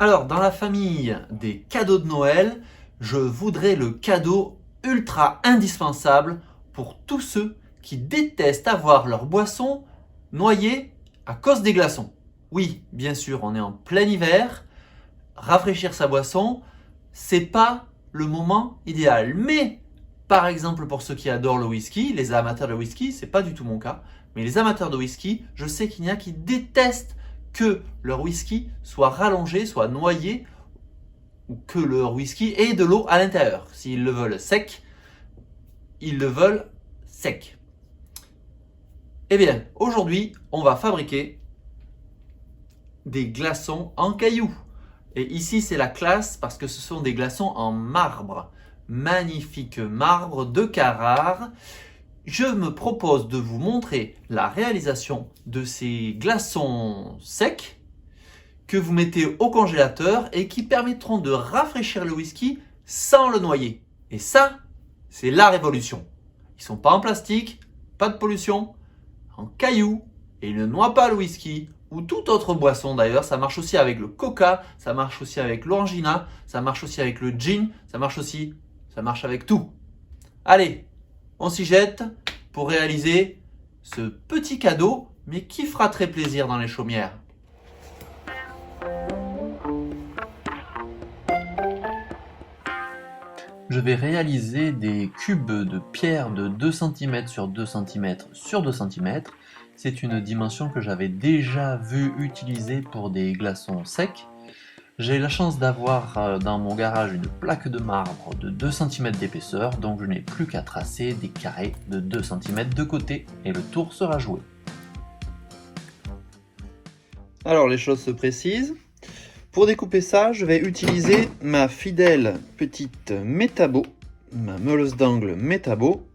Alors, dans la famille des cadeaux de Noël, je voudrais le cadeau ultra indispensable pour tous ceux qui détestent avoir leur boisson noyée à cause des glaçons. Oui, bien sûr, on est en plein hiver, rafraîchir sa boisson, c'est pas le moment idéal. Mais, par exemple, pour ceux qui adorent le whisky, les amateurs de whisky, c'est pas du tout mon cas, mais les amateurs de whisky, je sais qu'il y en a qui détestent que leur whisky soit rallongé, soit noyé, ou que leur whisky ait de l'eau à l'intérieur. S'ils le veulent sec, ils le veulent sec. Eh bien, aujourd'hui, on va fabriquer des glaçons en cailloux. Et ici, c'est la classe parce que ce sont des glaçons en marbre. Magnifique marbre de Carrare. Je me propose de vous montrer la réalisation de ces glaçons secs que vous mettez au congélateur et qui permettront de rafraîchir le whisky sans le noyer. Et ça, c'est la révolution. Ils ne sont pas en plastique, pas de pollution, en cailloux, et ils ne noient pas le whisky ou toute autre boisson d'ailleurs. Ça marche aussi avec le coca, ça marche aussi avec l'orangina, ça marche aussi avec le gin, ça marche avec tout. Allez, on s'y jette pour réaliser ce petit cadeau, mais qui fera très plaisir dans les chaumières. Je vais réaliser des cubes de pierre de 2 cm sur 2 cm sur 2 cm. C'est une dimension que j'avais déjà vue utilisée pour des glaçons secs. J'ai la chance d'avoir dans mon garage une plaque de marbre de 2 cm d'épaisseur, donc je n'ai plus qu'à tracer des carrés de 2 cm de côté et le tour sera joué. Alors les choses se précisent. Pour découper ça, je vais utiliser ma fidèle petite Metabo, ma meuleuse d'angle Metabo.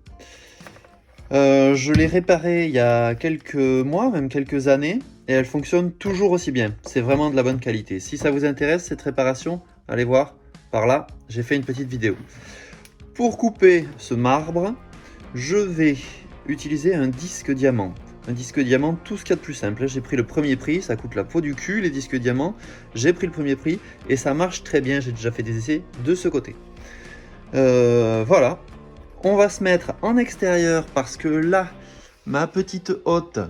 Je l'ai réparée il y a quelques mois, même quelques années, et elle fonctionne toujours aussi bien. C'est vraiment de la bonne qualité. Si ça vous intéresse, cette réparation, allez voir par là, j'ai fait une petite vidéo. Pour couper ce marbre, je vais utiliser un disque diamant. Un disque diamant, tout ce qu'il y a de plus simple. J'ai pris le premier prix, ça coûte la peau du cul les disques diamants. J'ai pris le premier prix et ça marche très bien. J'ai déjà fait des essais de ce côté. Voilà. On va se mettre en extérieur parce que là, ma petite hotte,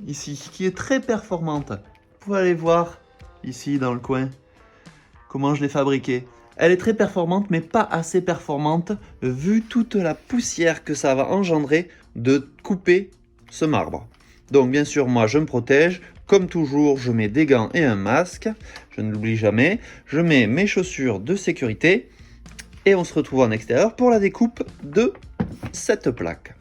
ici, qui est très performante. Vous pouvez aller voir ici dans le coin comment je l'ai fabriquée. Elle est très performante, mais pas assez performante vu toute la poussière que ça va engendrer de couper ce marbre. Donc bien sûr, moi je me protège. Comme toujours, je mets des gants et un masque. Je ne l'oublie jamais. Je mets mes chaussures de sécurité. Et on se retrouve en extérieur pour la découpe de cette plaque.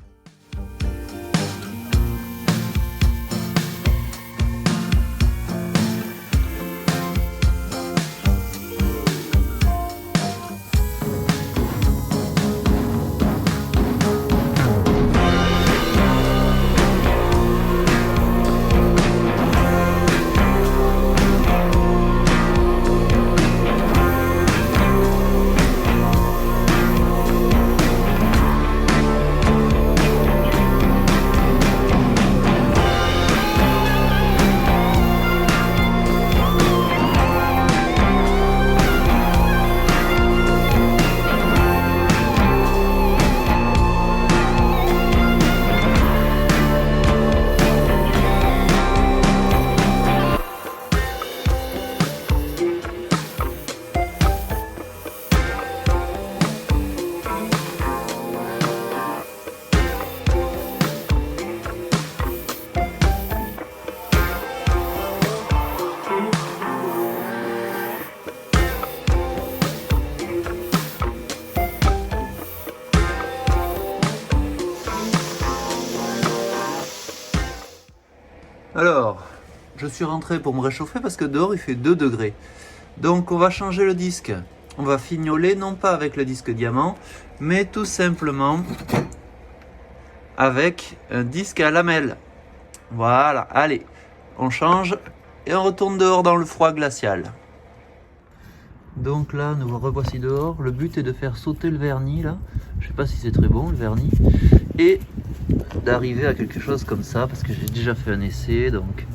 Alors, je suis rentré pour me réchauffer parce que dehors il fait 2 degrés. Donc on va changer le disque. On va fignoler non pas avec le disque diamant, mais tout simplement avec un disque à lamelles. Voilà, allez, on change et on retourne dehors dans le froid glacial. Donc là, nous revoici dehors. Le but est de faire sauter le vernis là. Je sais pas si c'est très bon le vernis. Et d'arriver à quelque chose comme ça, parce que j'ai déjà fait un essai. Donc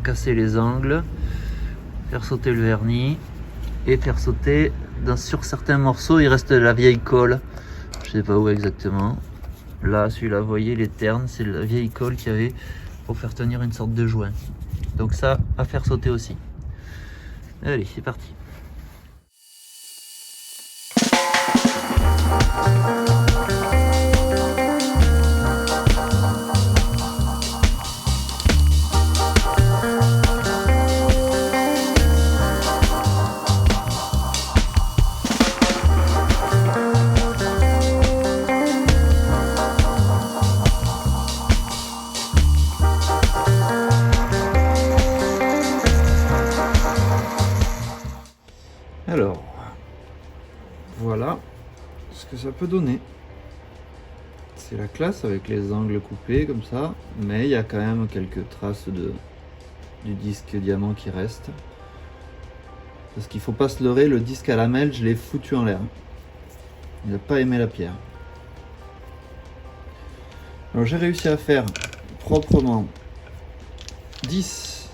casser les angles, faire sauter le vernis et faire sauter sur certains morceaux. Il reste la vieille colle, je sais pas où exactement. Là, celui-là, vous voyez, les ternes, c'est la vieille colle qu'il y avait pour faire tenir une sorte de joint. Donc ça, à faire sauter aussi. Allez, c'est parti. Alors, voilà ce que ça peut donner. C'est la classe avec les angles coupés comme ça, mais il y a quand même quelques traces du disque diamant qui reste. Parce qu'il faut pas se leurrer, le disque à lamelles, je l'ai foutu en l'air. Il n'a pas aimé la pierre. Alors j'ai réussi à faire proprement 10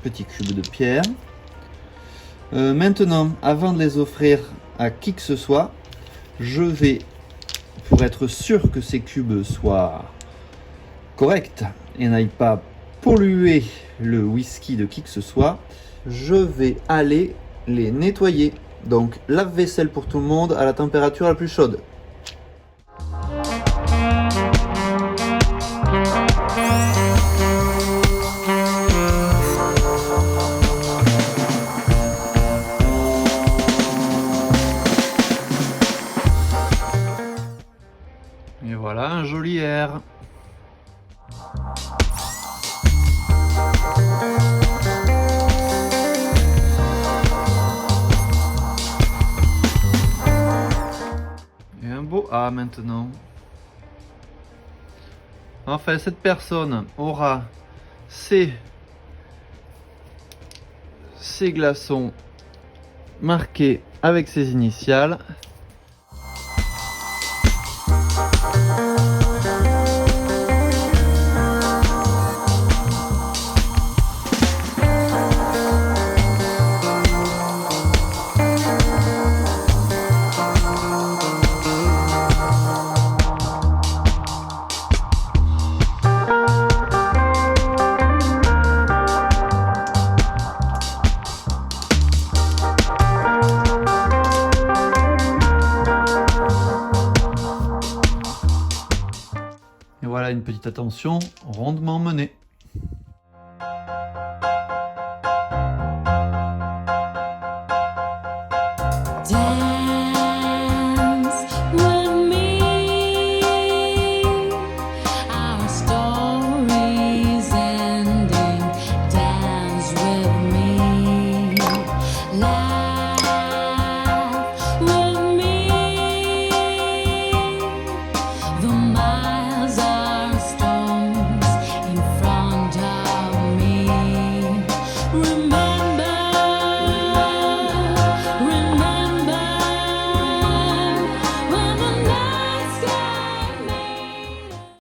petits cubes de pierre. Maintenant, avant de les offrir à qui que ce soit, je vais, pour être sûr que ces cubes soient corrects et n'aillent pas polluer le whisky de qui que ce soit, je vais aller les nettoyer. Donc lave-vaisselle pour tout le monde à la température la plus chaude. Et voilà un joli air. Et un beau A maintenant. Enfin, cette personne aura ses glaçons marqués avec ses initiales. Et voilà une petite attention rondement menée. Remember